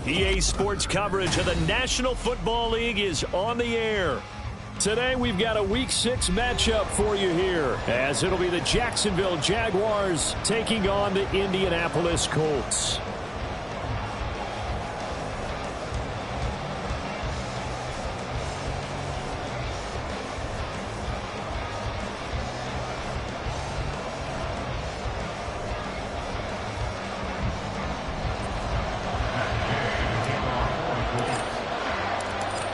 EA Sports coverage of the National Football League is on the air. Today we've got a Week 6 matchup for you here, as it'll be the Jacksonville Jaguars taking on the Indianapolis Colts.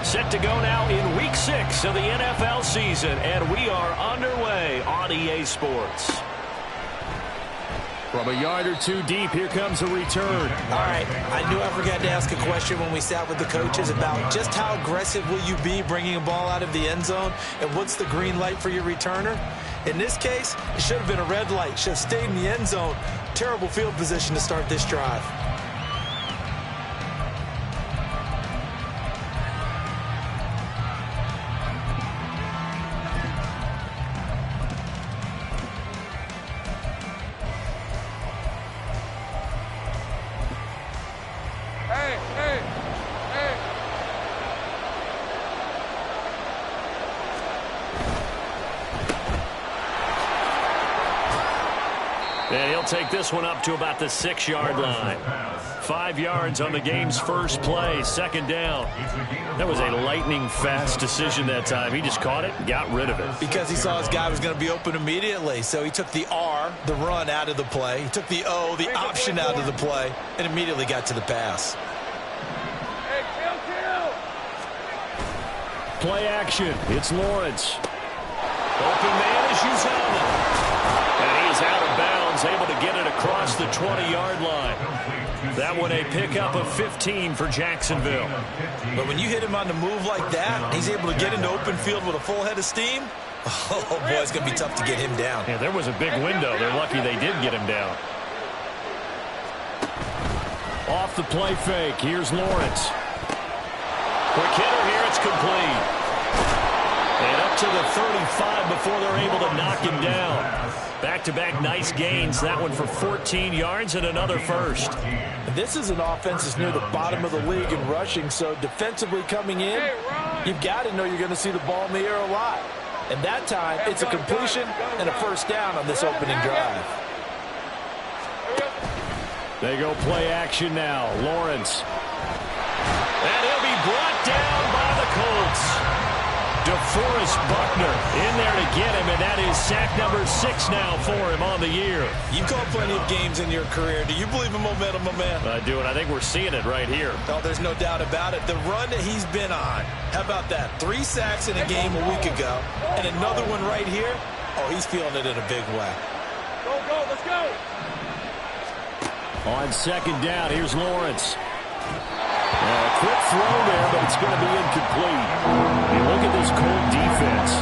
Set to go now in Week 6 of the NFL season, and we are underway on EA Sports. From a yard or two deep, here comes a return. All right, I knew I forgot to ask a question when we sat with the coaches about just how aggressive will you be bringing a ball out of the end zone, and what's the green light for your returner? In this case, it should have been a red light. Should have stayed in the end zone. Terrible field position to start this drive. And he'll take this one up to about the 6-yard line. 5 yards on the game's first play, second down. That was a lightning-fast decision that time. He just caught it and got rid of it. Because he saw his guy was going to be open immediately, so he took the R, the run, out of the play. He took the O, the option, out of the play, and immediately got to the pass. Play action. It's Lawrence. Open man is Uzama. And he is out of bounds, able to get it across the 20-yard line. That one a pickup of 15 for Jacksonville. But when you hit him on the move like that, he's able to get into open field with a full head of steam. Oh, boy, it's going to be tough to get him down. Yeah, there was a big window. They're lucky they did get him down. Off the play fake. Here's Lawrence. Quick hitter here. It's complete. And up to the 35 before they're able to knock him down. Back-to-back nice gains. That one for 14 yards and another first. And this is an offense that's near the bottom of the league in rushing, so defensively coming in, you've got to know you're going to see the ball in the air a lot. And that time, it's a completion and a first down on this opening drive. They go play action now. Lawrence. And he'll be brought down by the Colts. DeForest Buckner in there to get him, and that is sack number 6 now for him on the year. You've called plenty of games in your career. Do you believe in momentum, my man? I do, and I think we're seeing it right here. No, there's no doubt about it. The run that he's been on, how about that? 3 sacks in a game a week ago, and another one right here. Oh, he's feeling it in a big way. Go, let's go. On second down, here's Lawrence. A quick throw there, but it's going to be incomplete. You look at this Colt defense.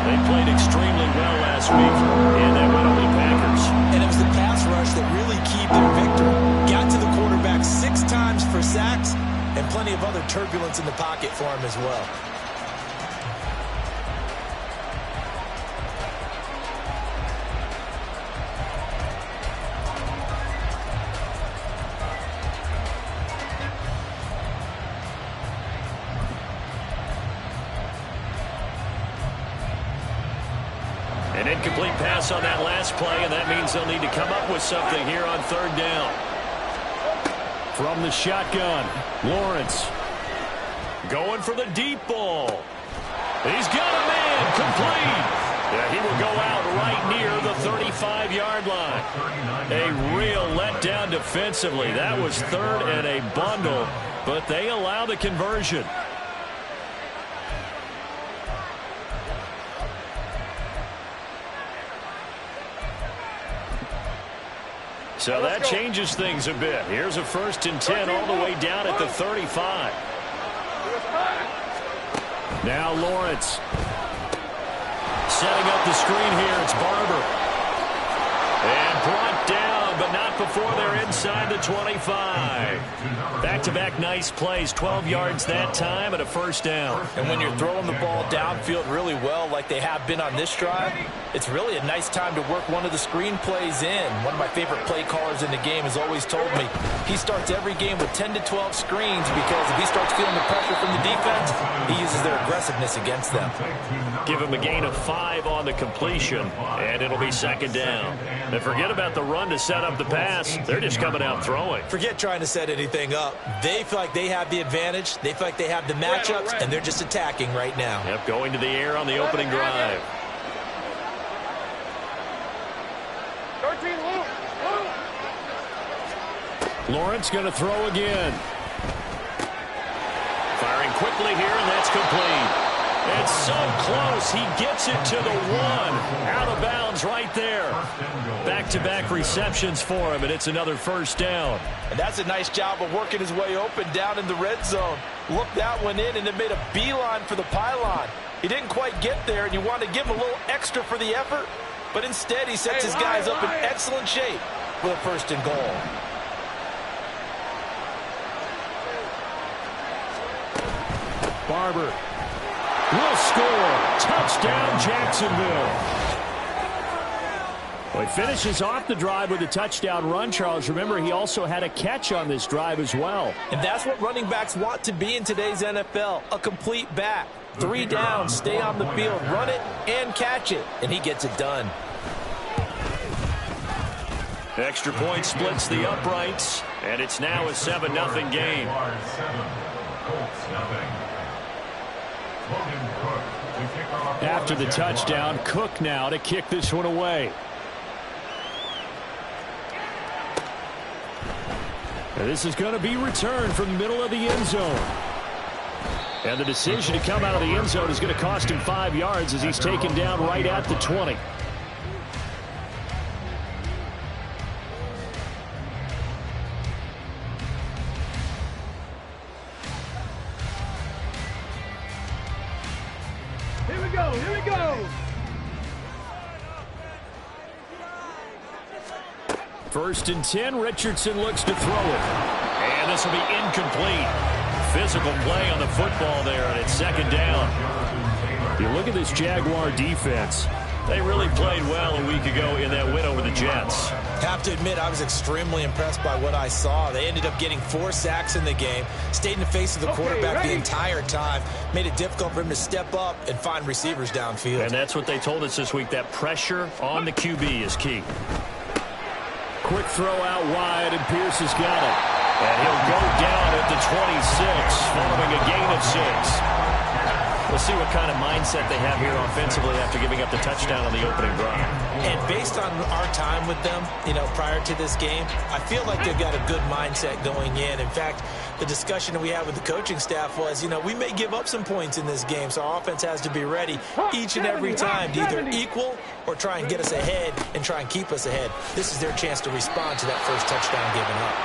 They played extremely well last week, and that went over the Packers. And it was the pass rush that really keyed their victory. Got to the quarterback 6 times for sacks, and plenty of other turbulence in the pocket for him as well. An incomplete pass on that last play, and that means they'll need to come up with something here on third down. From the shotgun, Lawrence going for the deep ball. He's got a man complete. Yeah, he will go out right near the 35-yard line. A real letdown defensively. That was third and a bundle, but they allow the conversion. So that changes things a bit. Here's a 1st and 10 all the way down at the 35. Now Lawrence. Setting up the screen here. It's Barber. And brought down, but not before they're inside the 25. Back-to-back nice plays. 12 yards that time and a 1st down. And when you're throwing the ball downfield really well like they have been on this drive, it's really a nice time to work one of the screen plays in. One of my favorite play callers in the game has always told me he starts every game with 10 to 12 screens because if he starts feeling the pressure from the defense, he uses their aggressiveness against them. Give him a gain of 5 on the completion, and it'll be 2nd down. And forget about the run to set up the pass. They're just coming out throwing. Forget trying to set anything up. They feel like they have the advantage. They feel like they have the matchups, and they're just attacking right now. Yep, going to the air on the opening drive. 13, Luke. Lawrence going to throw again. Firing quickly here, and that's complete. It's so close. He gets it to the 1. Out of bounds right there. Back-to-back receptions for him, and it's another 1st down. And that's a nice job of working his way open down in the red zone. Looked that one in and then made a beeline for the pylon. He didn't quite get there, and you want to give him a little extra for the effort, but instead he sets his guys up in excellent shape with a 1st and goal. Barber will score. Touchdown, Jacksonville. Well, he finishes off the drive with a touchdown run, Charles. Remember, he also had a catch on this drive as well. And that's what running backs want to be in today's NFL, a complete back. 3 downs, stay on the field, run it, and catch it. And he gets it done. Extra point splits the uprights, and it's now a 7-0 game. After the touchdown, Cook now to kick this one away. And this is going to be returned from the middle of the end zone. And the decision to come out of the end zone is going to cost him 5 yards as he's taken down right at the 20. Here we go. Here we go. 1st and 10. Richardson looks to throw it. And this will be incomplete. Physical play on the football there, and it's 2nd down. You look at this Jaguar defense. They really played well a week ago in that win over the Jets. Have to admit, I was extremely impressed by what I saw. They ended up getting 4 sacks in the game, stayed in the face of the quarterback the entire time, made it difficult for him to step up and find receivers downfield. And that's what they told us this week, that pressure on the QB is key. Quick throw out wide, and Pierce has got it. And he'll go down at the 26, following a gain of 6. We'll see what kind of mindset they have here offensively after giving up the touchdown on the opening drive. And based on our time with them, prior to this game, I feel like they've got a good mindset going in. In fact, the discussion that we had with the coaching staff was, we may give up some points in this game, so our offense has to be ready each and every time to either equal or try and get us ahead and try and keep us ahead. This is their chance to respond to that first touchdown given up.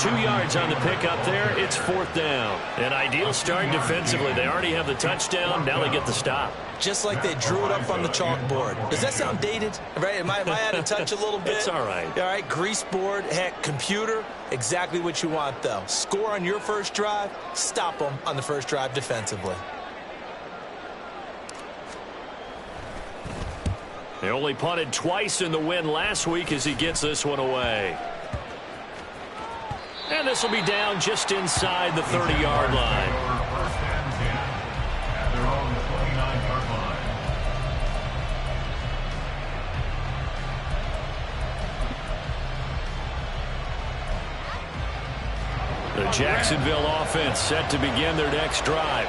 2 yards on the pickup there. It's 4th down. An ideal start defensively. They already have the touchdown. Now they get the stop. Just like they drew it up on the chalkboard. Does that sound dated? Right? Am I out of touch a little bit? It's all right. All right, grease board, heck, computer. Exactly what you want, though. Score on your first drive. Stop them on the first drive defensively. They only punted twice in the win last week as he gets this one away. And this will be down just inside the 30-yard line. The Jacksonville offense set to begin their next drive.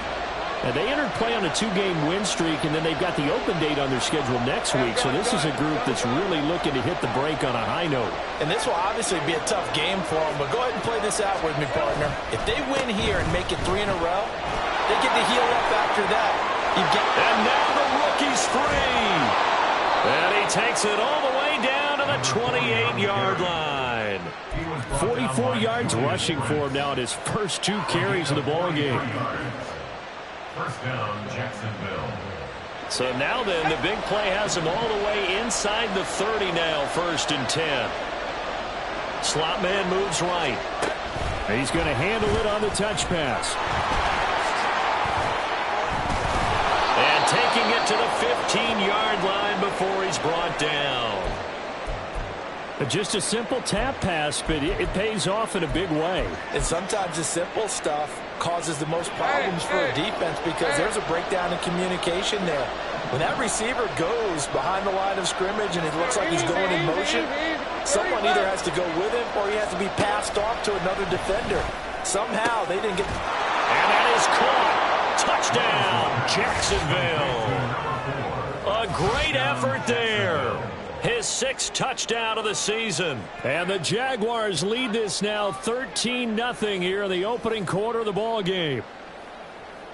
And they entered play on a 2-game win streak, and then they've got the open date on their schedule next week. So this is a group that's really looking to hit the break on a high note. And this will obviously be a tough game for them, but go ahead and play this out with me, partner. If they win here and make it 3 in a row, they get to heal up after that. And now the rookie's free. And he takes it all the way down to the 28-yard line. 44 yards rushing for him now at his first 2 carries of the ball game. First down, Jacksonville. So now then, the big play has him all the way inside the 30 now, 1st and 10. Slot man moves right. He's going to handle it on the touch pass. And taking it to the 15-yard line before he's brought down. Just a simple tap pass, but it pays off in a big way. And sometimes the simple stuff causes the most problems for a defense because there's a breakdown in communication there. When that receiver goes behind the line of scrimmage and it looks like he's going in motion, someone either has to go with him or he has to be passed off to another defender. Somehow they didn't get... And that is caught. Touchdown, Jacksonville. A great effort there. His 6th touchdown of the season. And the Jaguars lead this now 13-0 here in the opening quarter of the ball game.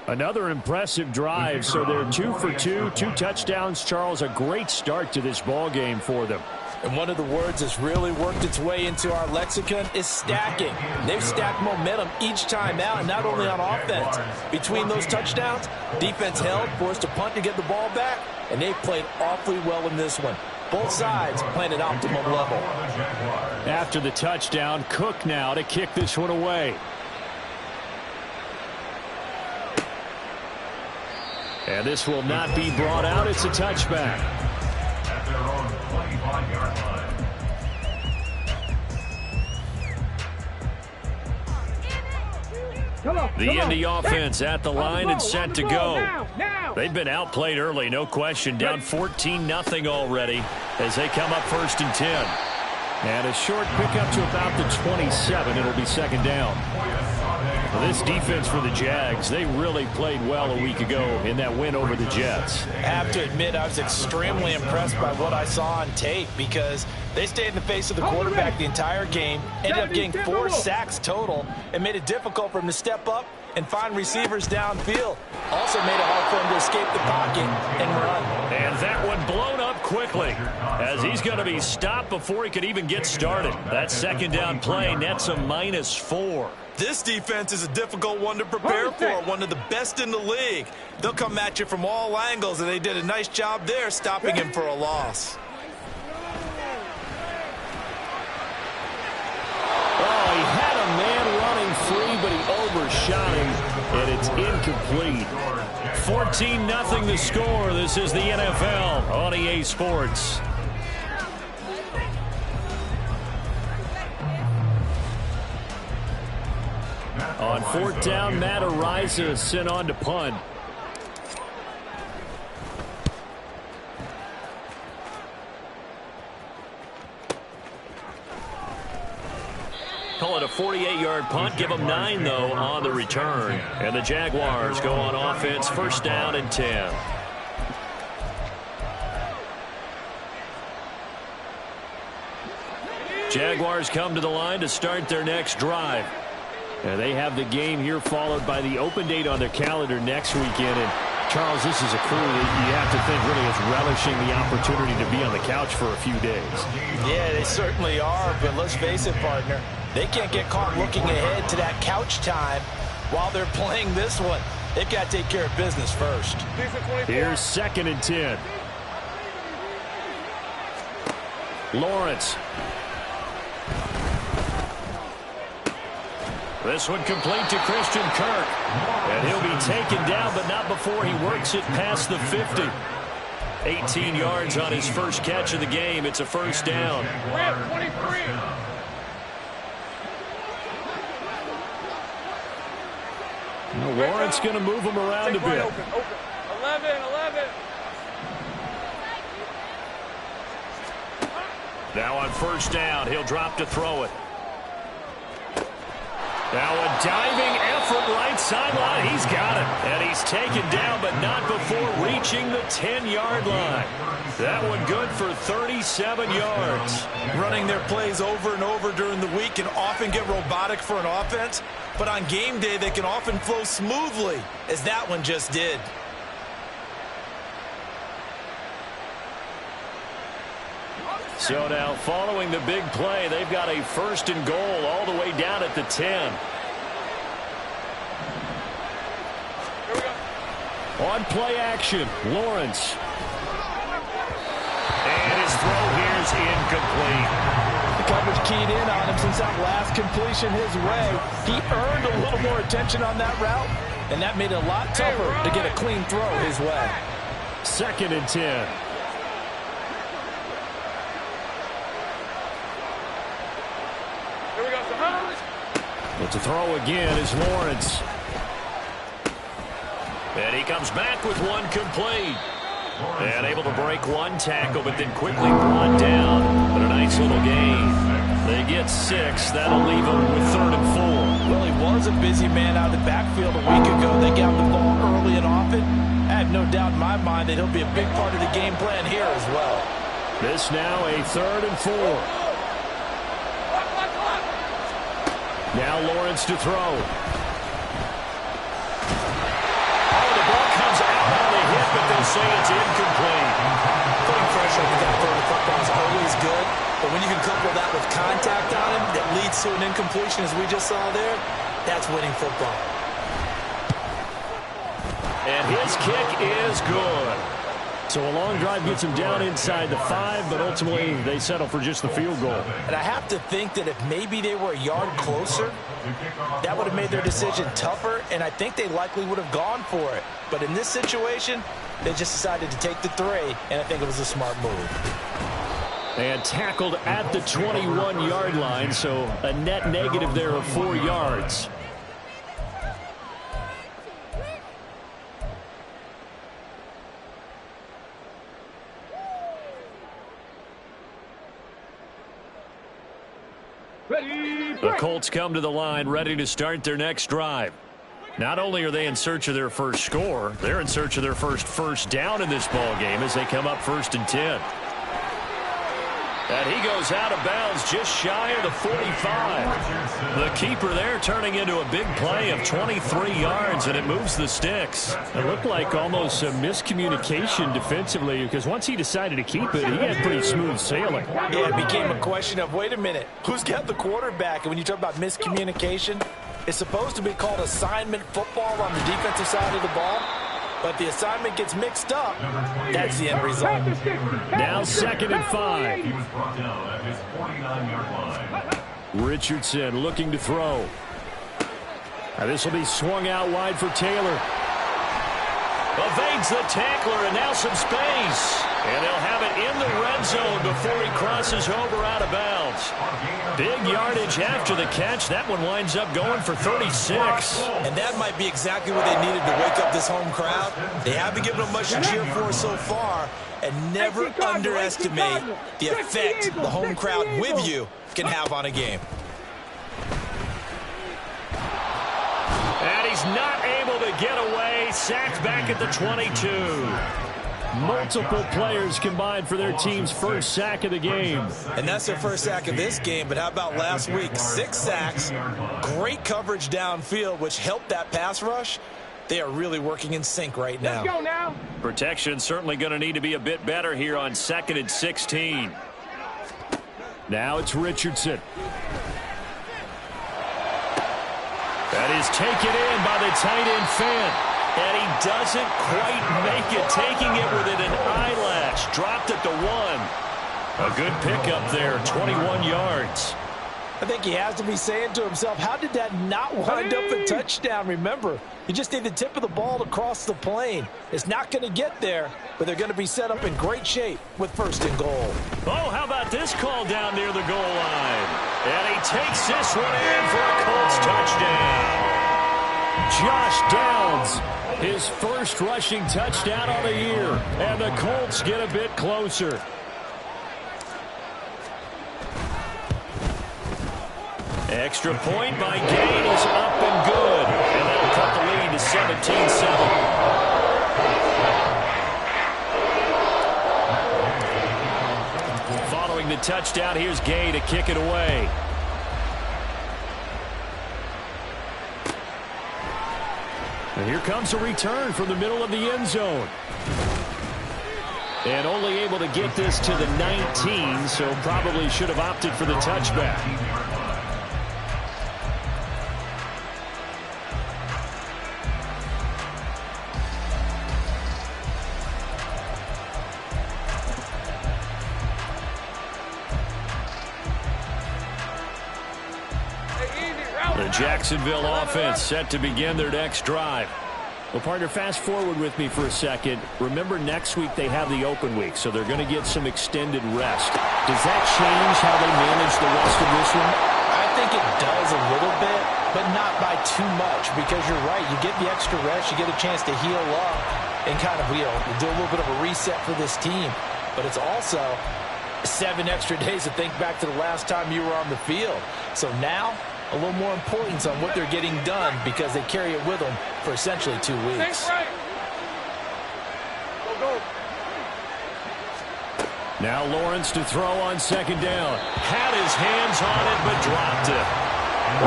Another impressive drive, so they're 2 for 2, 2 touchdowns. Charles, a great start to this ball game for them. And one of the words that's really worked its way into our lexicon is stacking. They've stacked momentum each time out, and not only on offense. Between those touchdowns, defense held, forced a punt to get the ball back, and they played awfully well in this one. Both sides playing at optimum level. After the touchdown, Cook now to kick this one away. And this will not be brought out. It's a touchback. At their own 25-yard line. The Indy offense at the line and set to go. They've been outplayed early, no question. Down 14-0 already as they come up 1st and 10. And a short pickup to about the 27. It'll be 2nd down. Well, this defense for the Jags, they really played well a week ago in that win over the Jets. I have to admit, I was extremely impressed by what I saw on tape because they stayed in the face of the quarterback the entire game, ended up getting 4 sacks total, and made it difficult for him to step up and find receivers downfield. Also made it hard for him to escape the pocket and run. And that one blown up quickly as he's going to be stopped before he could even get started. That 2nd down play nets a -4. This defense is a difficult one to prepare for, one of the best in the league. They'll come at you from all angles, and they did a nice job there stopping him for a loss. Oh, he had a man running free, but he overshot him, and it's incomplete. 14-0 the score. This is the NFL on EA Sports. On 4th down, Matt Araiza is sent on to punt. Call it a 48-yard punt. Give them 9, though, on the return. And the Jaguars go on offense, 1st down and 10. Jaguars come to the line to start their next drive. And they have the game here followed by the open date on their calendar next weekend. And, Charles, this is a crew that you have to think really is relishing the opportunity to be on the couch for a few days. Yeah, they certainly are, but let's face it, partner. They can't get caught looking ahead to that couch time while they're playing this one. They've got to take care of business first. Here's 2nd and 10. Lawrence. This one complete to Christian Kirk. And he'll be taken down, but not before he works it past the 50. 18 yards on his first catch of the game. It's a 1st down. Lawrence going to move him around a bit. 11. Now on 1st down, he'll drop to throw it. Now a diving effort right sideline. He's got it. And he's taken down, but not before reaching the 10-yard line. That one good for 37 yards. Running their plays over and over during the week can often get robotic for an offense, but on game day they can often flow smoothly, as that one just did. So now, following the big play, they've got a 1st and goal all the way down at the 10. On play action, Lawrence. And his throw here is incomplete. The coverage keyed in on him since that last completion his way. He earned a little more attention on that route, and that made it a lot tougher to get a clean throw his way. 2nd and 10. But to throw again is Lawrence. And he comes back with one complete. And able to break one tackle, but then quickly brought down. But a nice little gain. They get 6. That'll leave them with 3rd and 4. Well, he was a busy man out of the backfield a week ago. They got the ball early and often. I have no doubt in my mind that he'll be a big part of the game plan here as well. This now a 3rd and 4. Now Lawrence to throw. Oh, the ball comes out on the hit, but they'll say it's incomplete. Putting pressure on the guy throwing the football is always good, but when you can couple that with contact on him that leads to an incompletion, as we just saw there, that's winning football. And his kick is good. So a long drive gets him down inside the 5, but ultimately they settle for just the field goal. And I have to think that if maybe they were a yard closer, that would have made their decision tougher, and I think they likely would have gone for it. But in this situation, they just decided to take the 3, and I think it was a smart move. And tackled at the 21-yard line, so a net negative there of 4 yards. The Colts come to the line ready to start their next drive. Not only are they in search of their first score, they're in search of their first down in this ball game as they come up 1st and 10. And he goes out of bounds just shy of the 45. The keeper there turning into a big play of 23 yards, and it moves the sticks. It looked like almost a miscommunication defensively, because once he decided to keep it, he had pretty smooth sailing. Yeah, it became a question of, wait a minute, who's got the quarterback? And when you talk about miscommunication, it's supposed to be called assignment football on the defensive side of the ball. But the assignment gets mixed up. That's the end result. Now 2nd and 5. He was brought down at his 49-yard line. Richardson looking to throw. Now this will be swung out wide for Taylor. Evades the tackler, and now some space. And they'll have it in the red zone before he crosses over out of bounds. Big yardage after the catch. That one winds up going for 36. And that might be exactly what they needed to wake up this home crowd. They haven't given them much to cheer for so far. And never underestimate the effect the home crowd with you can have on a game. And he's not able to get away. Sacked back at the 22. Multiple players combined for their team's first sack of the game. And that's their first sack of this game, but how about last week? 6 sacks, great coverage downfield, which helped that pass rush. They are really working in sync right now. Let's go now. Protection certainly going to need to be a bit better here on 2nd and 16. Now it's Richardson. That is taken in by the tight end Fant. And he doesn't quite make it, taking it within an eyelash. Dropped at the 1. A good pickup there, 21 yards. I think he has to be saying to himself, how did that not wind up a touchdown? Remember, you just need the tip of the ball to cross the plane. It's not going to get there, but they're going to be set up in great shape with 1st and goal. Oh, how about this call down near the goal line? And he takes this one in for a Colts touchdown. Josh Downs, his first rushing touchdown on the year, and the Colts get a bit closer. Extra point by Gain is up and good, and that'll cut the lead to 17-7. Following the touchdown, here's Gay to kick it away. And here comes a return from the middle of the end zone. And only able to get this to the 19, so probably should have opted for the touchback. The Jacksonville offense set to begin their next drive. Well, partner, fast forward with me for a second. Remember, next week they have the open week, so they're going to get some extended rest. Does that change how they manage the rest of this one? I think it does a little bit, but not by too much, because you're right. You get the extra rest, you get a chance to heal up and kind of, do a little bit of a reset for this team. But it's also 7 extra days to think back to the last time you were on the field. So now, a little more importance on what they're getting done because they carry it with them for essentially 2 weeks. Right. Go, go. Now Lawrence to throw on second down. Had his hands on it, but dropped it.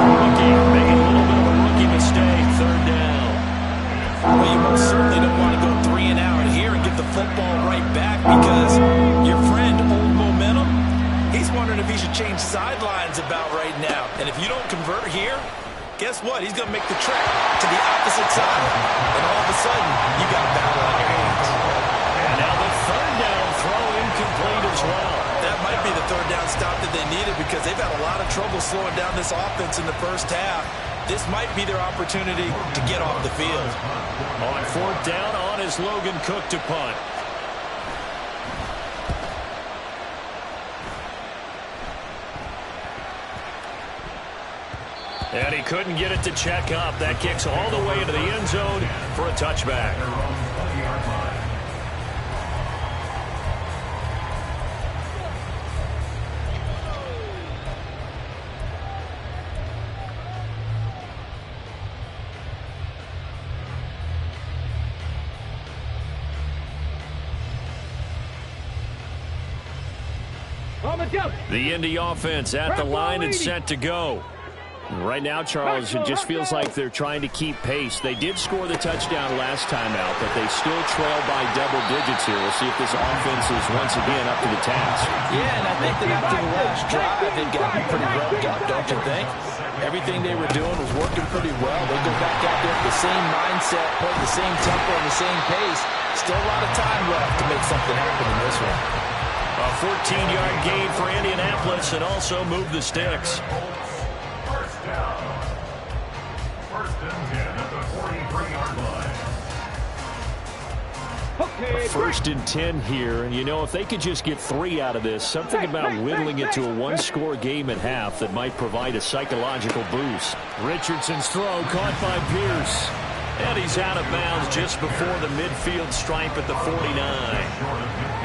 Rookie making a little bit of a rookie mistake. Third down. Well, you most certainly don't want to go 3 and out here and get the football right back because your friend, Old Momentum, he's wondering if he should change sidelines about right now. And if you don't convert here, guess what? He's going to make the trek to the opposite side. And all of a sudden, you got a battle on your hands. And now the third down throw incomplete as well. That might be the third down stop that they needed because they've had a lot of trouble slowing down this offense in the first half. This might be their opportunity to get off the field. On fourth down, on is Logan Cook to punt. And he couldn't get it to check up. That kicks all the way into the end zone for a touchback. The Indy offense at the line and set to go. Right now, Charles, it just feels like they're trying to keep pace. They did score the touchdown last time out, but they still trail by double digits here. We'll see if this offense is once again up to the task. Yeah, and I think that after the last drive, they've gotten pretty revved up, don't you think? Everything they were doing was working pretty well. They go back out there with the same mindset, playing the same tempo and the same pace. Still a lot of time left to make something happen in this one. A 14-yard gain for Indianapolis and also move the sticks. First and 10 at the 43-yard line. Okay, first and 10 here, and if they could just get 3 out of this, something about whittling it to a one-score game at half that might provide a psychological boost. Richardson's throw caught by Pierce. And he's out of bounds just before the midfield stripe at the 49.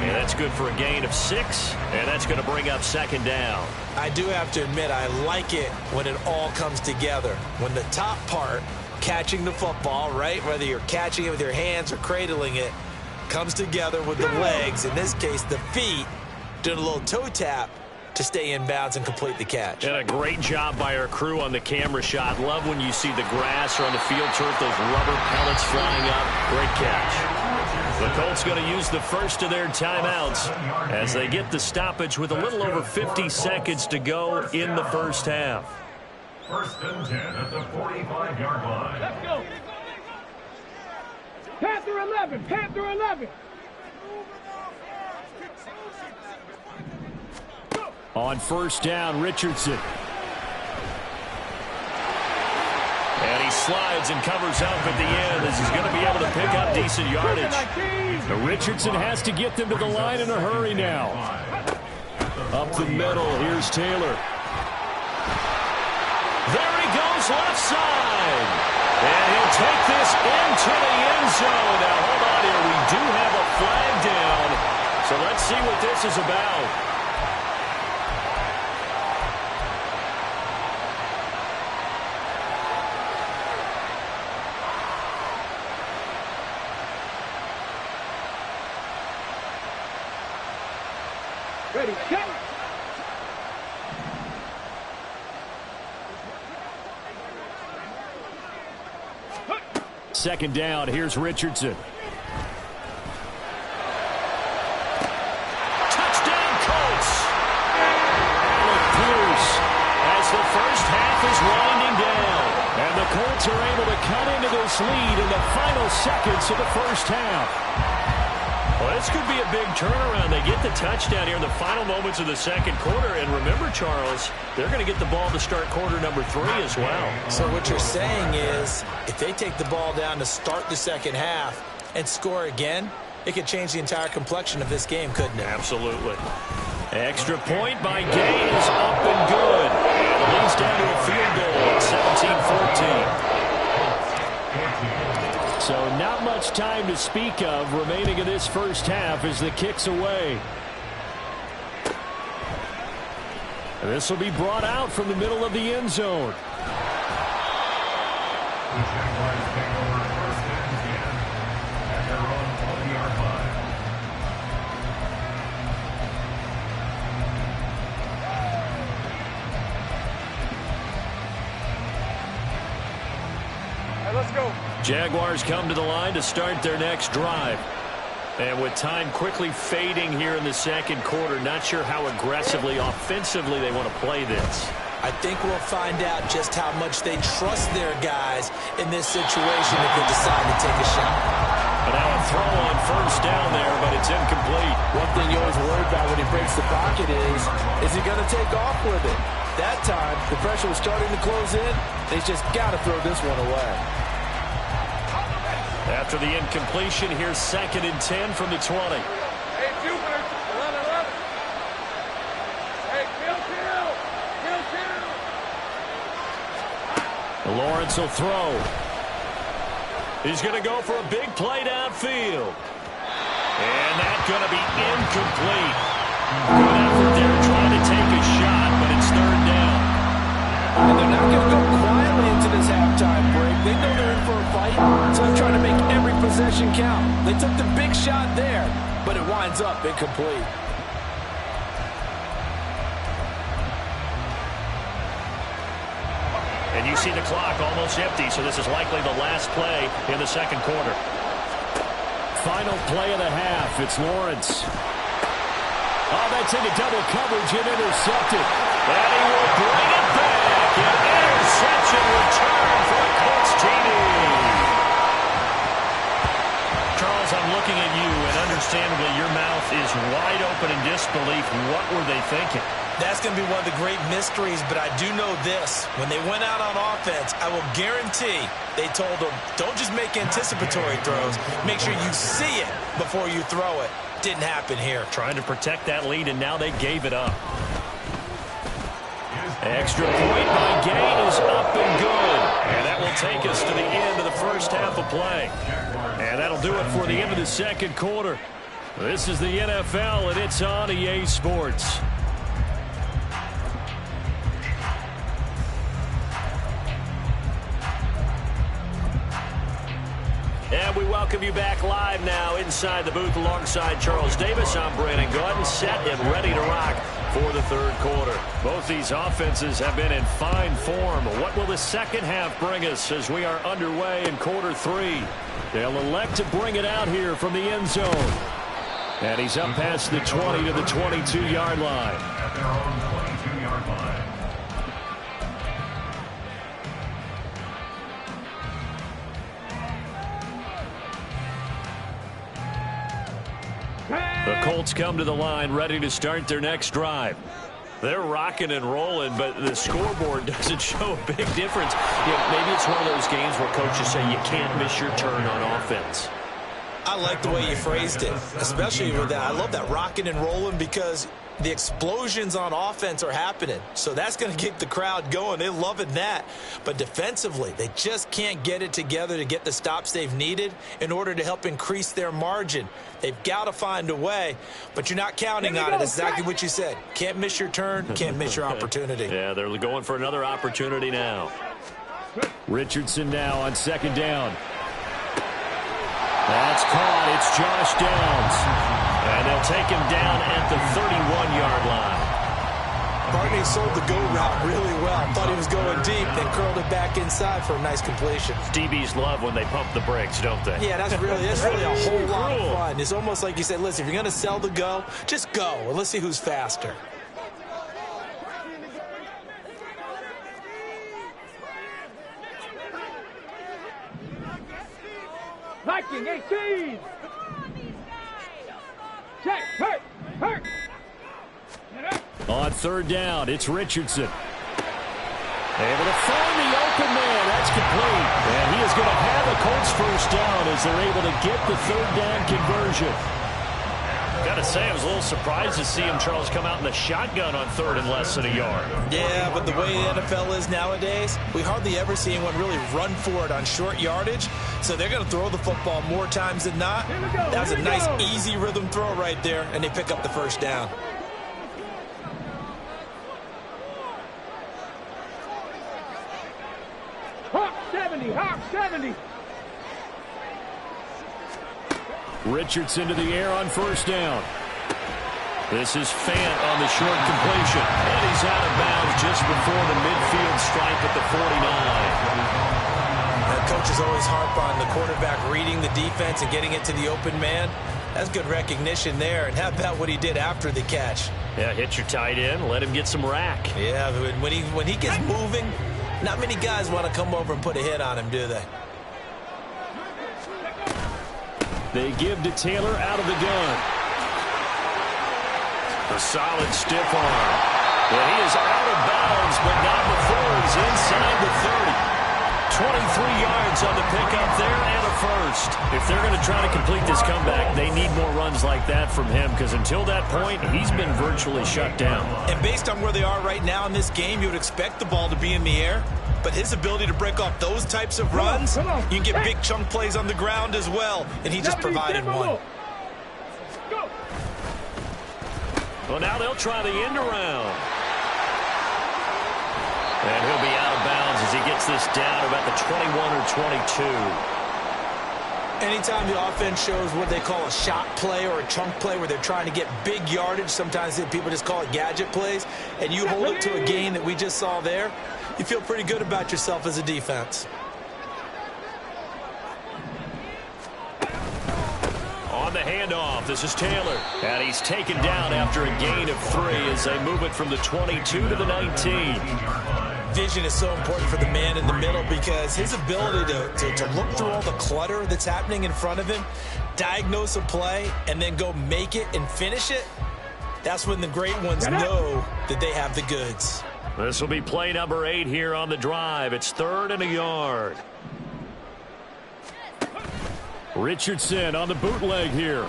And that's good for a gain of 6, and that's going to bring up second down. I do have to admit, I like it when it all comes together. When the top part, catching the football, right, whether you're catching it with your hands or cradling it, comes together with the legs, in this case the feet, doing a little toe tap to stay in bounds and complete the catch. And a great job by our crew on the camera shot. Love when you see the grass or on the field turf, those rubber pellets flying up. Great catch. The Colts going to use the first of their timeouts as they get the stoppage with a little over 50 seconds to go in the first half. First and 10 at the 45-yard line. Let's go. Panther 11. Panther 11. On first down, Richardson. And he slides and covers up at the end as he's going to be able to pick up decent yardage. Richardson has to get them to the line in a hurry now. Up the middle, here's Taylor. There he goes, left side. And he'll take this into the end zone. Now, hold on here. We do have a flag down. So let's see what this is about. Ready, set. Second down, here's Richardson. Touchdown, Colts! Alec Pierce as the first half is winding down. And the Colts are able to cut into this lead in the final seconds of the first half. Well, this could be a big turnaround. They get the touchdown here in the final moments of the second quarter. And remember, Charles, they're going to get the ball to start quarter number 3 as well. So what you're saying is if they take the ball down to start the second half and score again, it could change the entire complexion of this game, couldn't it? Absolutely. Extra point by Gay is up and good. And it leads down to a field goal at 17-14. So not much time to speak of remaining in this first half as the kick's away. This will be brought out from the middle of the end zone. The Jaguars take over first and 10 at their own 20-yard line. Hey, let's go. Jaguars come to the line to start their next drive. And with time quickly fading here in the second quarter, not sure how aggressively, offensively they want to play this. I think we'll find out just how much they trust their guys in this situation if they decide to take a shot. But now a throw on first down there, but it's incomplete. One thing you always worry about when he breaks the pocket is he going to take off with it? That time, the pressure was starting to close in. They just got to throw this one away. After the incompletion, here's 2nd and 10 from the 20. Hey, Jupiter. 11. Hey, kill. Lawrence will throw. He's going to go for a big play downfield. And that's going to be incomplete. Good effort there trying to take a shot, but it's 3rd down. And they're not going to go quietly into this halftime break. They know they're in for a fight, so they're trying to make every possession count. They took the big shot there, but it winds up incomplete. And you see the clock almost empty, so this is likely the last play in the second quarter. Final play of the half. It's Lawrence. Oh, that's into double coverage and intercepted. And he will bring it back. An interception return for a Colts TD. Charles, I'm looking at you, and understandably your mouth is wide open in disbelief. What were they thinking? That's going to be one of the great mysteries, but I do know this. When they went out on offense, I will guarantee they told them, don't just make anticipatory throws. Make sure you see it before you throw it. Didn't happen here. Trying to protect that lead, and now they gave it up. Extra point by Gay is up and good. And that will take us to the end of the first half of play. And that'll do it for the end of the second quarter. This is the NFL, and it's on EA Sports. And we welcome you back live now inside the booth alongside Charles Davis. I'm Brandon Gordon, set and ready to rock for the third quarter. Both these offenses have been in fine form. What will the second half bring us as we are underway in quarter 3? They'll elect to bring it out here from the end zone. And he's up past the 20 to the 22-yard line. At their own 22-yard line. The Colts come to the line ready to start their next drive. They're rocking and rolling, but the scoreboard doesn't show a big difference. Maybe it's one of those games where coaches say you can't miss your turn on offense. I like the way you phrased it, especially with that. I love that rocking and rolling because the explosions on offense are happening. So that's going to keep the crowd going. They're loving that. But defensively, they just can't get it together to get the stops they've needed in order to help increase their margin. They've got to find a way, but you're not counting on it. That's exactly what you said. Can't miss your turn, can't miss your opportunity. Yeah, they're going for another opportunity now. Richardson now on second down. That's caught. It's Josh Downs. And they'll take him down at the 31-yard line. Barney sold the go route really well. Thought he was going deep, then curled it back inside for a nice completion. DBs love when they pump the brakes, don't they? Yeah, that's really a whole lot of fun. It's almost like you said, listen, if you're going to sell the go, just go, and let's see who's faster. Viking 18. Check. Hurt. On third down, it's Richardson. Able to find the open man. That's complete. And he is going to have a Colts first down as they're able to get the third down conversion. Got to say, I was a little surprised to see him, Charles, come out in the shotgun on third and less than a yard. Yeah, but the way the NFL is nowadays, we hardly ever see anyone really run for it on short yardage. So they're going to throw the football more times than not. That was a nice, easy rhythm throw right there, and they pick up the first down. Hawk 70. Richardson to the air on first down. This is Fant on the short completion. And he's out of bounds just before the midfield stripe at the 49. The coaches always harp on the quarterback reading the defense and getting it to the open man. That's good recognition there. And how about what he did after the catch? Yeah, hit your tight end, let him get some rack. Yeah, when he gets moving, not many guys want to come over and put a hit on him, do they? They give to Taylor out of the gun. A solid stiff arm. And he is out of bounds, but not before he's inside the 30. 23 yards on the pickup there and a first. If they're going to try to complete this comeback, they need more runs like that from him, because until that point, he's been virtually shut down. And based on where they are right now in this game, you would expect the ball to be in the air. But his ability to break off those types of runs, you can get big chunk plays on the ground as well. And he just provided one. Well, now they'll try the end around. And he'll be out of bounds as he gets this down about the 21 or 22. Anytime the offense shows what they call a shot play or a chunk play where they're trying to get big yardage, sometimes people just call it gadget plays, and you hold it to a gain that we just saw there, you feel pretty good about yourself as a defense. On the handoff, this is Taylor. And he's taken down after a gain of 3 as they move it from the 22 to the 19. Vision is so important for the man in the middle because his ability to look through all the clutter that's happening in front of him, diagnose a play, and then go make it and finish it, that's when the great ones know that they have the goods. This will be play number 8 here on the drive. It's 3rd and a yard. Richardson on the bootleg here.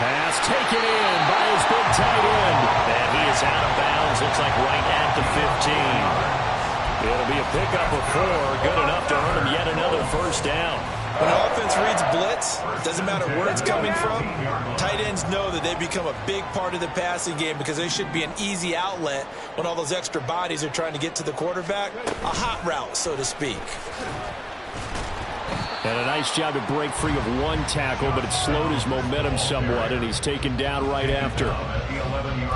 Pass taken in by his big tight end. And he is out of bounds. Looks like right at the 15. It'll be a pickup of 4. Good enough to earn him yet another first down. When an offense reads blitz, it doesn't matter where it's coming from, tight ends know that they become a big part of the passing game because they should be an easy outlet when all those extra bodies are trying to get to the quarterback. A hot route, so to speak. And a nice job to break free of one tackle, but it slowed his momentum somewhat, and he's taken down right after.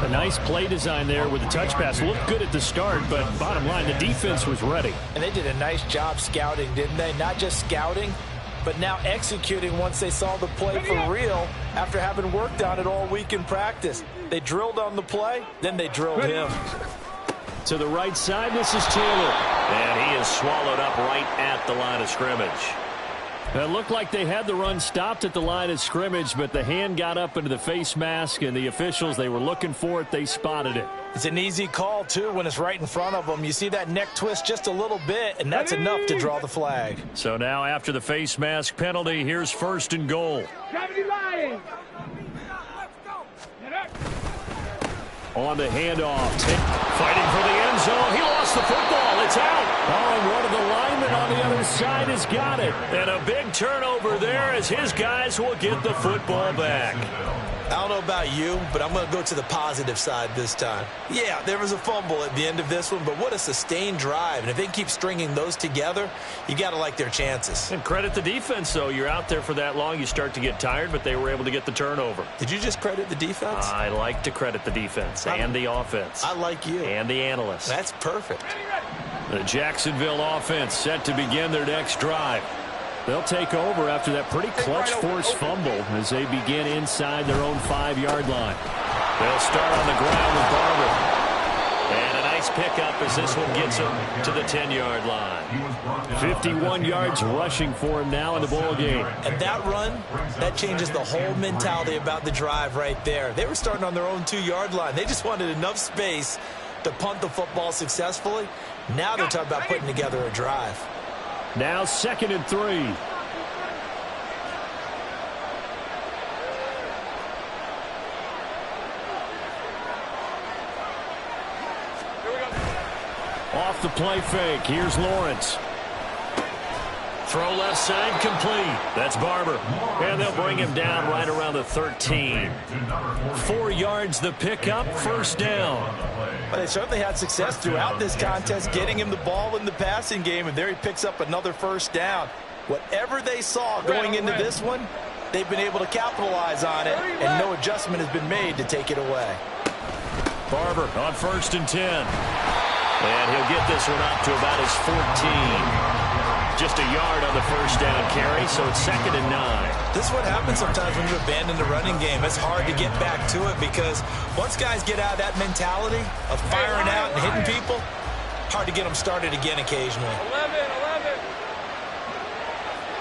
A nice play design there with the touch pass. Looked good at the start, but bottom line, the defense was ready. And they did a nice job scouting, didn't they? Not just scouting, but now executing once they saw the play for real after having worked on it all week in practice. They drilled on the play, then they drilled him. To the right side, this is Taylor. And he is swallowed up right at the line of scrimmage. It looked like they had the run stopped at the line of scrimmage, but the hand got up into the face mask, and the officials, they were looking for it. They spotted it. It's an easy call, too, when it's right in front of them. You see that neck twist just a little bit, and that's enough to draw the flag. So now after the face mask penalty, here's 1st and goal. On the handoff, fighting for the end zone. He lost the football. It's out. Oh, and one of the linemen And on the other side has got it. And a big turnover there as his guys will get the football back. I don't know about you, but I'm going to go to the positive side this time. Yeah, there was a fumble at the end of this one, but what a sustained drive. And if they keep stringing those together, you got to like their chances. And credit the defense, though. You're out there for that long, you start to get tired, but they were able to get the turnover. Did you just credit the defense? I like to credit the defense and the offense. I like you. And the analysts. That's perfect. The Jacksonville offense set to begin their next drive. They'll take over after that pretty clutch forced fumble as they begin inside their own 5-yard line. They'll start on the ground with Barber. And a nice pickup as this one gets him to the 10-yard line. 51 yards rushing for him now in the ball game. And that run, that changes the whole mentality about the drive right there. They were starting on their own 2-yard line. They just wanted enough space to punt the football successfully. Now they're talking about putting together a drive. Now 2nd and 3. Off the play fake. Here's Lawrence. Throw left side complete. That's Barber. And they'll bring him down right around the 13. 4 yards the pickup. First down. But they certainly had success throughout this contest getting him the ball in the passing game, and there he picks up another first down. Whatever they saw going into this one, they've been able to capitalize on it, and no adjustment has been made to take it away. Barber on 1st and 10. And he'll get this one up to about his 14. Just a yard on the first down carry, so it's 2nd and 9. This is what happens sometimes when you abandon the running game. It's hard to get back to it because once guys get out of that mentality of firing out and hitting people, hard to get them started again occasionally. 11.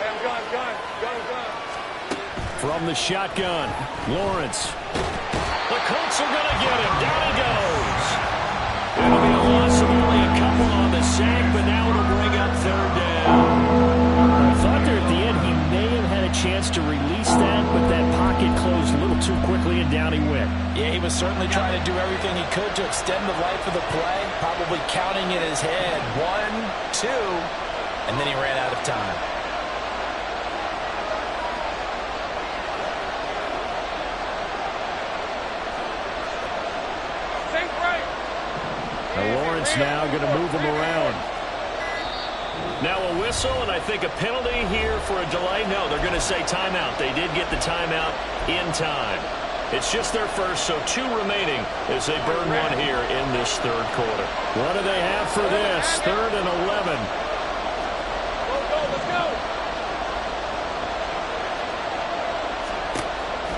Hey, I'm gone. From the shotgun, Lawrence. The Colts are going to get him. Down he goes. It'll be a loss of only a couple on the sack, but now it'll bring up 3rd down. I thought there at the end he may have had a chance to release that, but that pocket closed a little too quickly, and down he went. Yeah, he was certainly trying to do everything he could to extend the life of the play, probably counting in his head 1, 2, and then he ran out of time. Lawrence now going to move him around. Now a whistle, and I think a penalty here for a delay. No, they're going to say timeout. They did get the timeout in time. It's just their first, so 2 remaining as they burn one here in this 3rd quarter. What do they have for this? 3rd and 11. Let's go.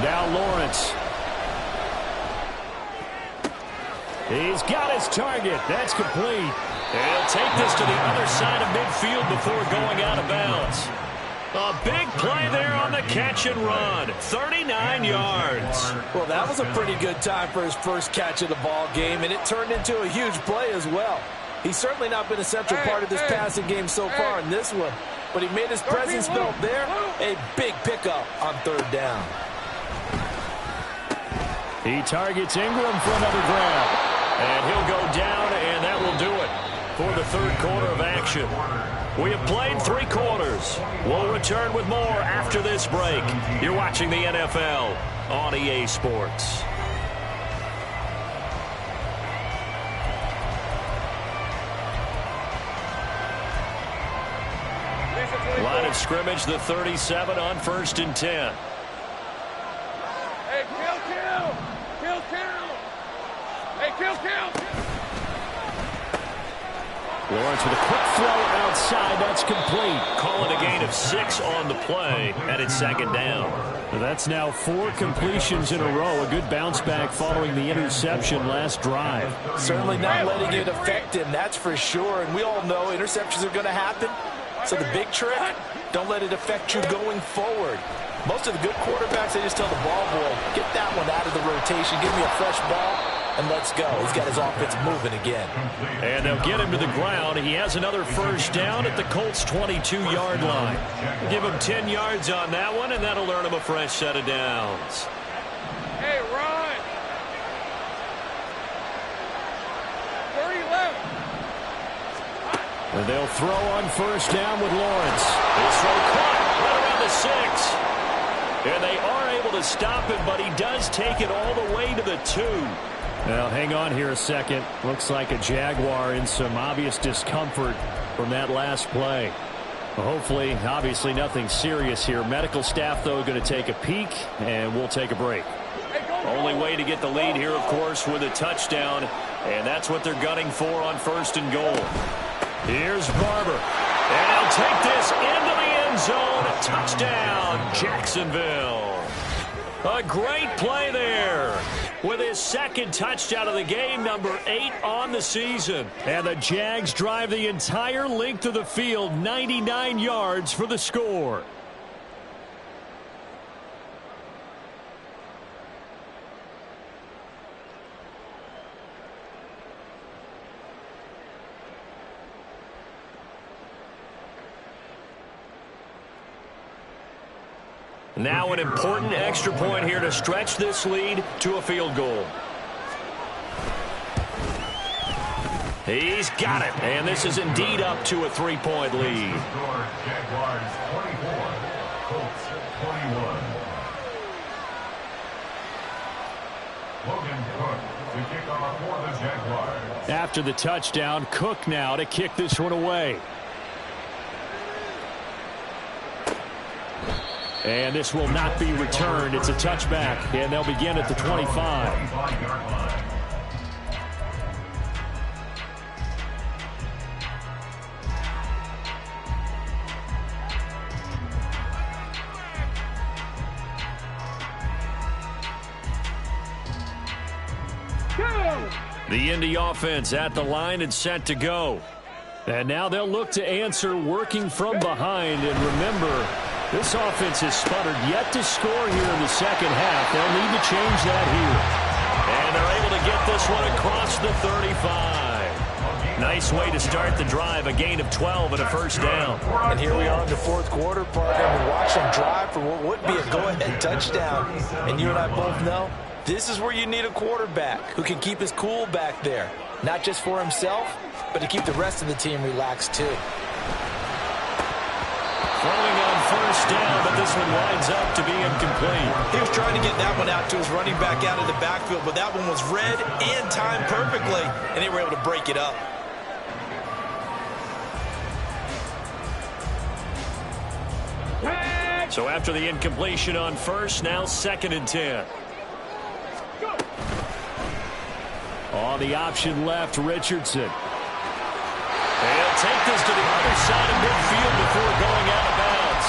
Now Lawrence. He's got his target. That's complete. And he'll take this to the other side of midfield before going out of bounds. A big play there on the catch and run. 39 yards. Well, that was a pretty good time for his first catch of the ball game, and it turned into a huge play as well. He's certainly not been a central part of this passing game so far in this one, but he made his presence felt there. A big pickup on 3rd down. He targets Ingram for another grab. And he'll go down, and that will do it for the 3rd quarter of action. We have played 3 quarters. We'll return with more after this break. You're watching the NFL on EA Sports. Line of scrimmage, the 37 on 1st and 10. Hey, kill. Hey, kill. Lawrence with a quick throw outside. That's complete. Call it a gain of 6 on the play, and it's 2nd down. That's now 4 completions in a row. A good bounce back following the interception last drive. Certainly not letting it affect him, that's for sure. And we all know interceptions are going to happen. So the big trick, don't let it affect you going forward. Most of the good quarterbacks, they just tell the ball boy, get that one out of the rotation, give me a fresh ball, and let's go. He's got his offense moving again. And they'll get him to the ground. He has another first down at the Colts' 22-yard line. Give him 10 yards on that one, and that'll earn him a fresh set of downs. Hey, run. 30 left. And they'll throw on first down with Lawrence. His throw caught right around the 6. And they are able to stop him, but he does take it all the way to the 2. Now, hang on here a second. Looks like a Jaguar in some obvious discomfort from that last play. Well, hopefully, obviously, nothing serious here. Medical staff, though, going to take a peek, and we'll take a break. Only way to get the lead here, of course, with a touchdown, and that's what they're gunning for on first and goal. Here's Barber, and he'll take this into the end zone. Touchdown, Jacksonville. A great play there with his second touchdown of the game, number 8 on the season. And the Jags drive the entire length of the field, 99 yards for the score. Now an important extra point here to stretch this lead to a field goal. He's got it, and this is indeed up to a 3-point lead. Jaguars 24, Colts 21. Logan Cook to kick off for the Jaguars. After the touchdown, Cook now to kick this one away. And this will not be returned. It's a touchback, and they'll begin at the 25. The Indy offense at the line and set to go. And now they'll look to answer working from behind. And remember, this offense has sputtered yet to score here in the second half. They'll need to change that here. And they're able to get this one across the 35. Nice way to start the drive. A gain of 12 and a first down. And here we are in the fourth quarter, partner. We watch them drive for what would be a go-ahead touchdown. And you and I both know this is where you need a quarterback who can keep his cool back there. Not just for himself, but to keep the rest of the team relaxed too. Throwing on first down, but this one winds up to be incomplete. He was trying to get that one out to his running back out of the backfield, but that one was read and timed perfectly, and they were able to break it up. So after the incompletion on first, now 2nd and 10. On the option left, Richardson. He'll take this to the other side of midfield before going out of bounds.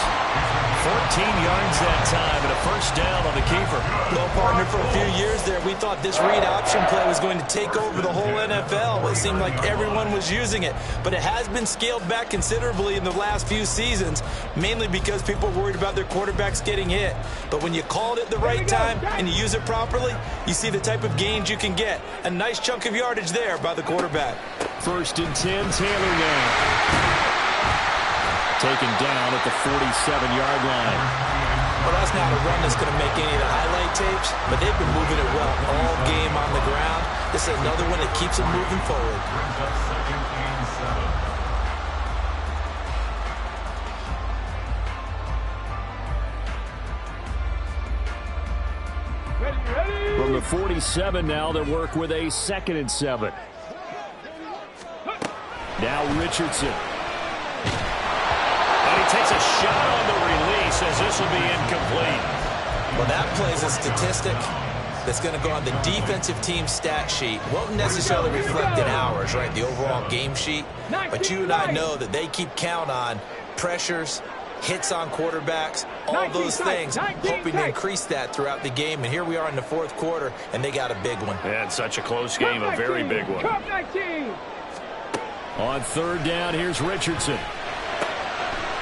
14 yards that time and a first down on the keeper. Well, partner, for a few years there, we thought this read option play was going to take over the whole NFL. It seemed like everyone was using it, but it has been scaled back considerably in the last few seasons, mainly because people are worried about their quarterbacks getting hit. But when you call it at the right time and you use it properly, you see the type of gains you can get. A nice chunk of yardage there by the quarterback. 1st and 10, Taylor now. Taken down at the 47-yard line. Well, that's not a run that's going to make any of the highlight tapes, but they've been moving it well all game on the ground. This is another one that keeps them moving forward. From the 47 now, they work with a 2nd and 7. Now Richardson. And he takes a shot on the release as this will be incomplete. Well, that plays a statistic that's going to go on the defensive team stat sheet. Won't necessarily reflect in ours, right, the overall game sheet. But you and I know that they keep count on pressures, hits on quarterbacks, all those things, hoping to increase that throughout the game. And here we are in the fourth quarter, and they got a big one. And such a close game, a very big one. On 3rd down, here's Richardson.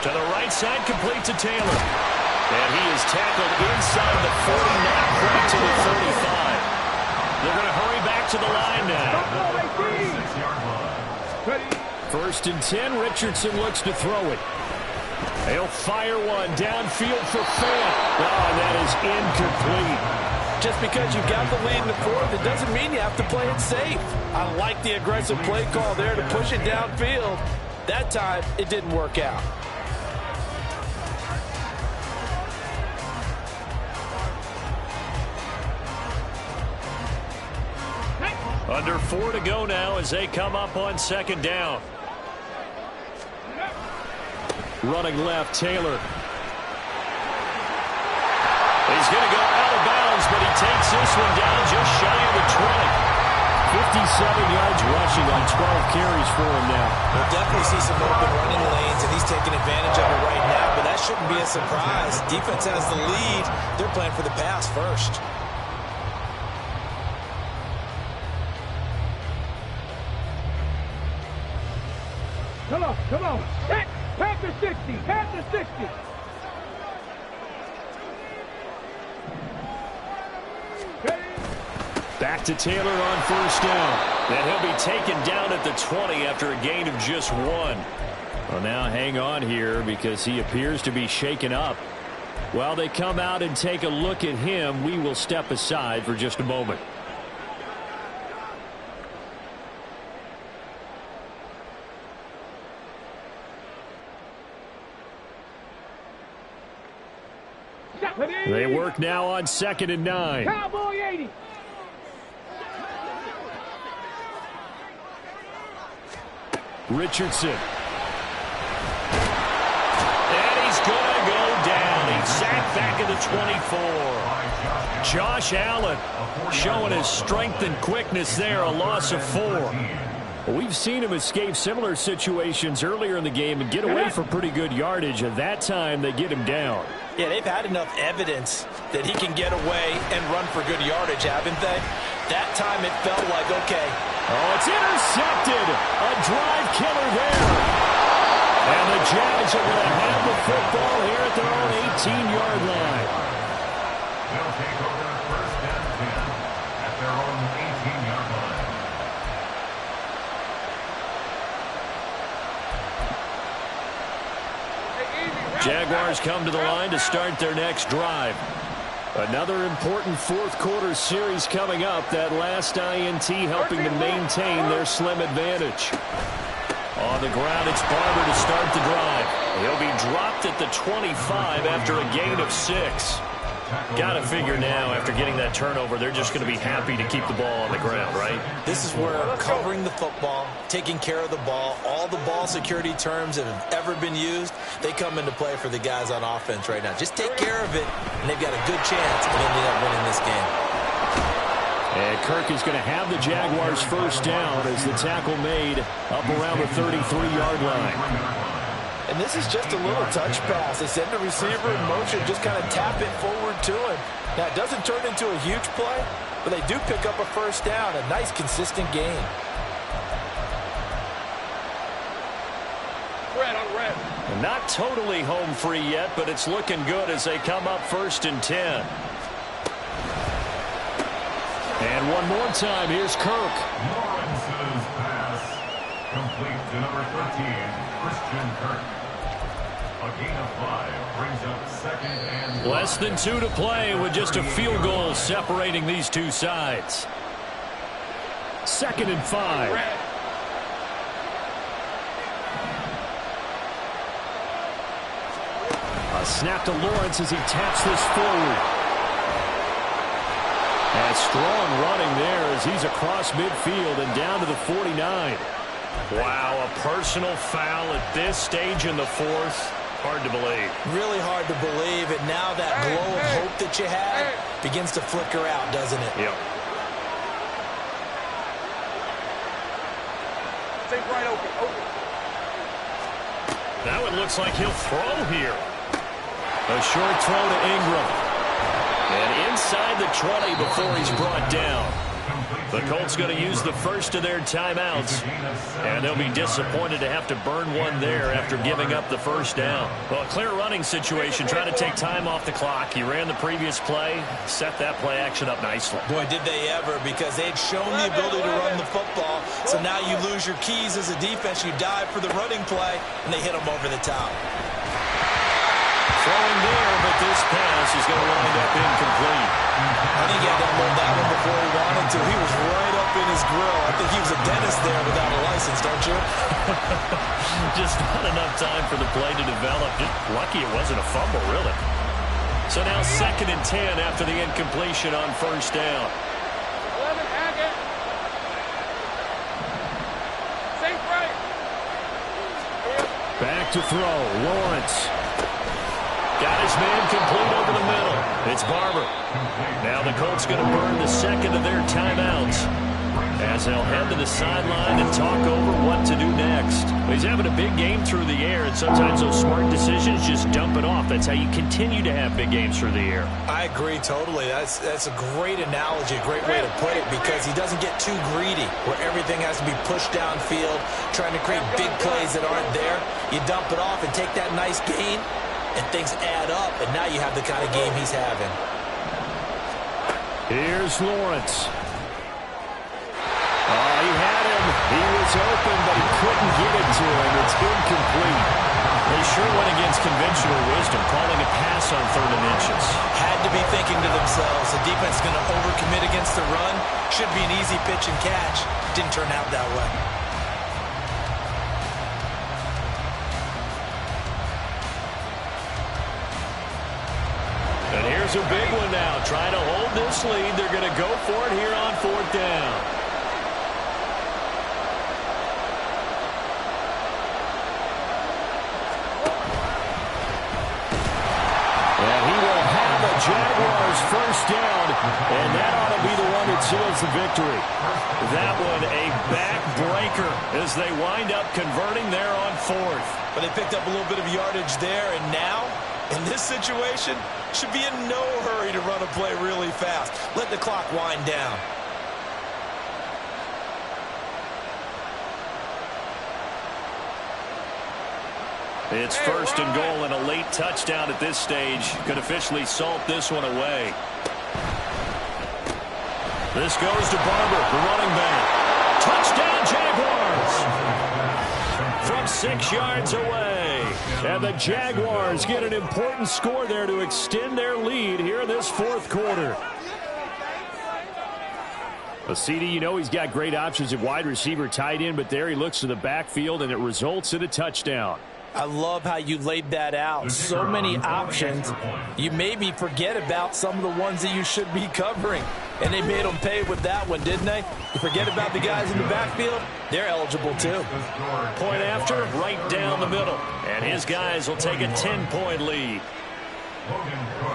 To the right side, complete to Taylor. And he is tackled inside the 40, now back to the 35. They're going to hurry back to the line now. 1st and 10, Richardson looks to throw it. He'll fire one downfield for Fant. Oh, and that is incomplete. Just because you've got the lead in the fourth, it doesn't mean you have to play it safe. I like the aggressive play call there to push it downfield. That time, it didn't work out. Under 4 to go now as they come up on second down. Running left, Taylor. He's going to go out of bounds, but he takes this one down just shy of the 20. 57 yards rushing on 12 carries for him now. We'll definitely see some open running lanes, and he's taking advantage of it right now, but that shouldn't be a surprise. Defense has the lead. They're playing for the pass first. Come on. Hit. Past the 60. Past the 60. Back to Taylor on first down. And he'll be taken down at the 20 after a gain of just 1. Well, now hang on here because he appears to be shaken up. While they come out and take a look at him, we will step aside for just a moment. They work now on 2nd and 9. Cowboy 80. Richardson. And he's going to go down. He's sacked back at the 24. Josh Allen showing his strength and quickness there, a loss of 4. We've seen him escape similar situations earlier in the game and get away for pretty good yardage. At that time, they get him down. Yeah, they've had enough evidence that he can get away and run for good yardage, haven't they? That time it felt like, okay. Oh, it's intercepted. A drive killer there. And the Jags are going to have the football here at their own 18-yard line. They'll take over first and 10 at their own 18-yard line. Jaguars come to the line to start their next drive. Another important fourth-quarter series coming up. That last INT helping to maintain their slim advantage. On the ground, it's Barber to start the drive. He'll be dropped at the 25 after a gain of 6. Got to figure now, after getting that turnover, they're just going to be happy to keep the ball on the ground, right? This is where covering the football, taking care of the ball, all the ball security terms that have ever been used, they come into play for the guys on offense right now. Just take care of it, and they've got a good chance of ending up winning this game. And Kirk is going to have the Jaguars first down as the tackle made up around the 33-yard line. And this is just a little touch pass. They send the receiver in motion, just kind of tap it forward to him. Now, it doesn't turn into a huge play, but they do pick up a first down, a nice, consistent gain. Red on red. And not totally home free yet, but it's looking good as they come up 1st and 10. And one more time, here's Kirk. Lawrence's pass complete to number 13, Christian Kirk. A gain of 5 brings up 2nd and 5. Less than 2 to play with just a field goal separating these two sides. 2nd and 5. Red. A snap to Lawrence as he taps this forward. And strong running there as he's across midfield and down to the 49. Wow, a personal foul at this stage in the 4th. Hard to believe. Really hard to believe, and now that glow of hope that you had begins to flicker out, doesn't it? Yep. Stay right open. Now it looks like he'll throw here. A short throw to Ingram. And inside the 20 before he's brought down. The Colts going to use the first of their timeouts. And they'll be disappointed to have to burn one there after giving up the first down. Well, a clear running situation, trying to take time off the clock. He ran the previous play, set that play action up nicely. Boy, did they ever, because they'd shown the ability to run the football. So now you lose your keys as a defense. You dive for the running play, and they hit them over the top. Throwing there, but this pass is going to wind up incomplete. I think he had to unload that one before he wanted to. He was right up in his grill. I think he was a dentist there without a license, don't you? Just not enough time for the play to develop. Just lucky it wasn't a fumble, really. So now 2nd and 10 after the incompletion on 1st down. 11, Haggett. Safe right. Back to throw. Lawrence. Got his man complete over the middle. It's Barber. Now the Colts going to burn the 2nd of their timeouts as they'll head to the sideline and talk over what to do next. He's having a big game through the air, and sometimes those smart decisions just dump it off. That's how you continue to have big games through the air. I agree totally. That's a great analogy, a great way to put it, because he doesn't get too greedy where everything has to be pushed downfield, trying to create big plays that aren't there. You dump it off and take that nice gain, and things add up, and now you have the kind of game he's having. Here's Lawrence. Oh, he had him. He was open, but he couldn't get it to him. It's incomplete. They sure went against conventional wisdom, calling a pass on 3rd and inches. Had to be thinking to themselves, the defense is going to overcommit against the run. Should be an easy pitch and catch. Didn't turn out that way. And here's a big one now. Trying to hold this lead. They're going to go for it here on 4th down. And he will have a Jaguars 1st down. And that ought to be the one that seals the victory. That one a backbreaker as they wind up converting there on 4th. But they picked up a little bit of yardage there, and now, in this situation, should be in no hurry to run a play really fast. Let the clock wind down. It's 1st and goal and a late touchdown at this stage. Could officially salt this one away. This goes to Barber, the running back. Touchdown, Jaguars! From 6 yards away. And the Jaguars get an important score there to extend their lead here in this 4th quarter. Well, CD, you know he's got great options at wide receiver, tight end, but there he looks to the backfield, and it results in a touchdown. I love how you laid that out. So many options. You maybe forget about some of the ones that you should be covering. And they made them pay with that one, didn't they? You forget about the guys in the backfield, they're eligible too. Point after, right down the middle. And his guys will take a 10-point lead.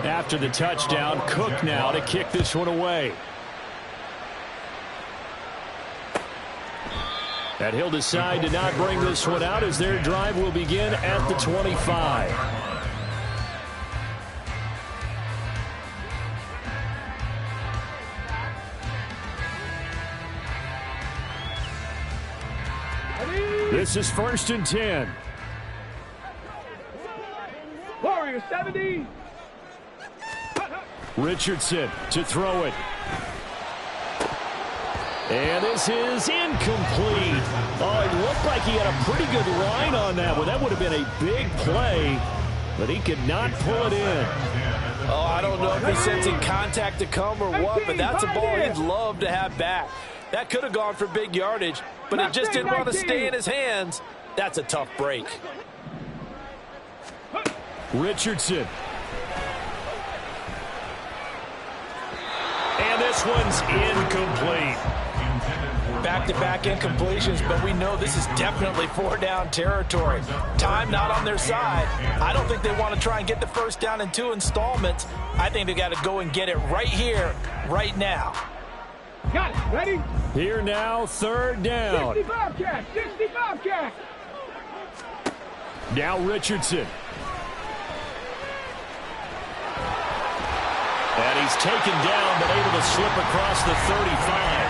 After the touchdown, Cook now to kick this one away. And he'll decide to not bring this one out as their drive will begin at the 25. This is 1st and 10. Warrior 70. Richardson to throw it. And this is incomplete. Oh, it looked like he had a pretty good line on that one. That would have been a big play, but he could not pull it in. Oh, I don't know if he's sensing contact to come or what, but that's a ball he'd love to have back. That could have gone for big yardage, but it just didn't want to stay in his hands. That's a tough break. Richardson. And this one's incomplete. Back-to-back incompletions, but we know this is definitely 4-down territory. Time not on their side. I don't think they want to try and get the 1st down in 2 installments. I think they got to go and get it right here, right now. Got it. Ready? Here now, 3rd down. 65 catch. 65 catch. Now Richardson. And he's taken down, but able to slip across the 35.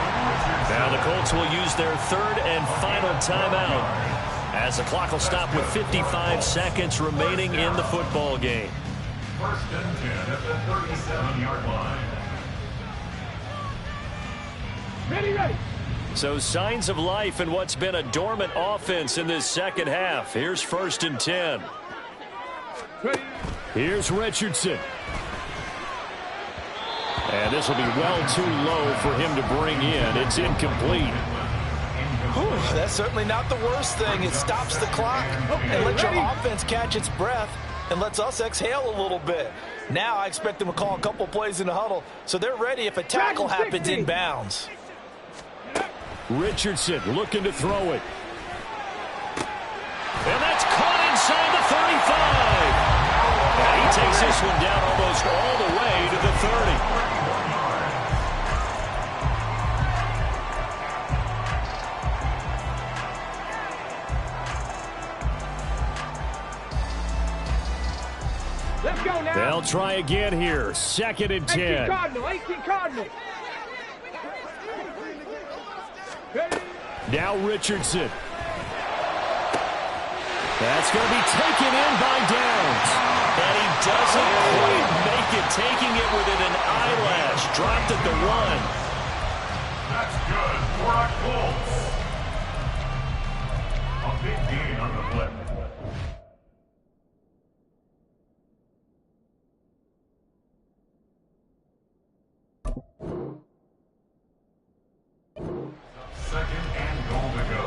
Now the Colts will use their 3rd and final timeout as the clock will stop with 55 seconds remaining in the football game. 1st and 10 at the 37-yard line. Ready. So signs of life in what's been a dormant offense in this 2nd half. Here's 1st and 10. Ready. Here's Richardson. And this will be well too low for him to bring in. It's incomplete. That's certainly not the worst thing. It stops the clock and lets your offense catch its breath and lets us exhale a little bit. Now I expect them to call a couple plays in the huddle so they're ready if a tackle happens inbounds. Richardson looking to throw it. And that's caught inside the 35. And he takes this one down almost all the way to the 30. Let's go now. They'll try again here. 2nd and 10. 18 Cardinal. Ready? Now Richardson. That's going to be taken in by Downs. And he doesn't quite make it, taking it within an eyelash. Dropped at the 1. That's good for our Colts. A big gain on the flip. Second and goal to go.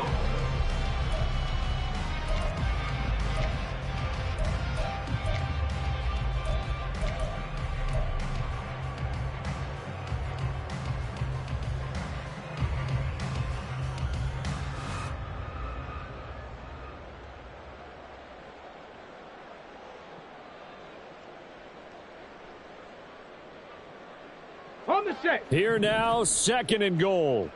On the set. Here now, 2nd and goal.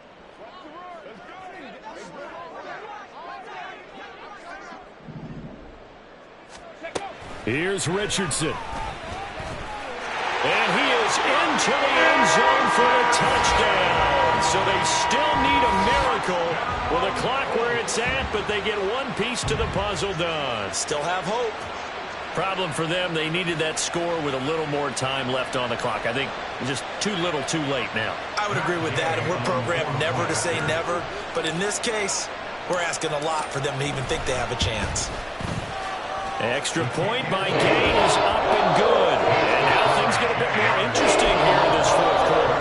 Here's Richardson. And he is into the end zone for a touchdown. So they still need a miracle with a clock where it's at, but they get one piece to the puzzle done. Still have hope. Problem for them, they needed that score with a little more time left on the clock. I think just too little too late now. I would agree with that, and we're programmed never to say never. But in this case, we're asking a lot for them to even think they have a chance. Extra point by Gain is up and good. And now things get a bit more interesting here in this 4th quarter.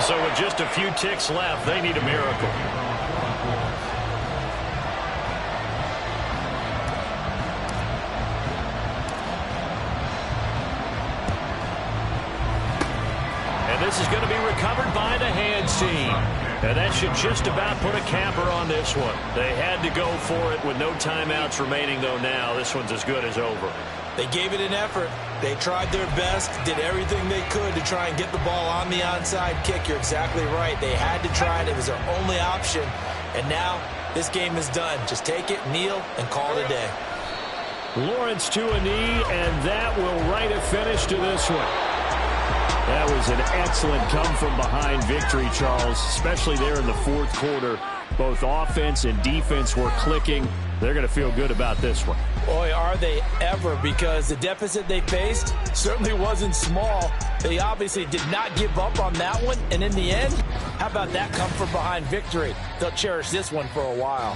So with just a few ticks left, they need a miracle. And this is going to be recovered by the hands team. And that should just about put a capper on this one. They had to go for it with no timeouts remaining, though now this one's as good as over. They gave it an effort. They tried their best, did everything they could to try and get the ball on the onside kick. You're exactly right. They had to try it. It was their only option. And now this game is done. Just take it, kneel, and call it a day. Lawrence to a knee, and that will write a finish to this one. That was an excellent come-from-behind victory, Charles, especially there in the 4th quarter. Both offense and defense were clicking. They're going to feel good about this one. Boy, are they ever, because the deficit they faced certainly wasn't small. They obviously did not give up on that one, and in the end, how about that come-from-behind victory? They'll cherish this one for a while.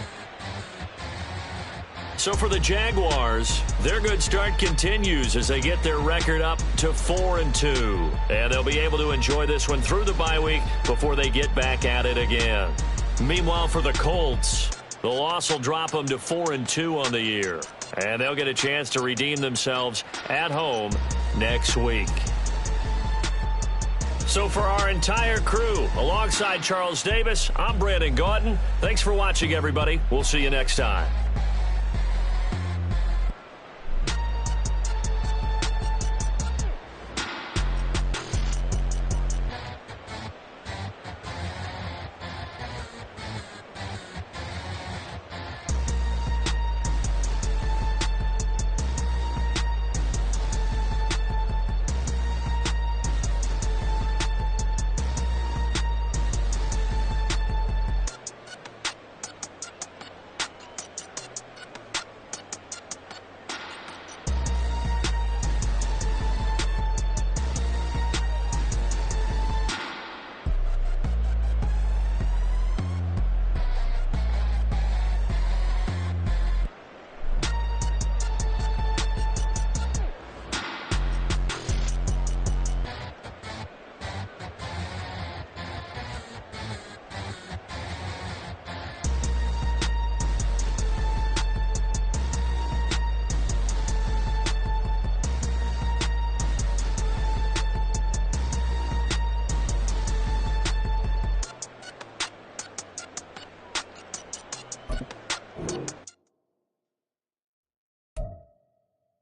So for the Jaguars, their good start continues as they get their record up to 4-2. And they'll be able to enjoy this one through the bye week before they get back at it again. Meanwhile, for the Colts, the loss will drop them to 4-2 on the year. And they'll get a chance to redeem themselves at home next week. So for our entire crew, alongside Charles Davis, I'm Brandon Gaudin. Thanks for watching, everybody. We'll see you next time.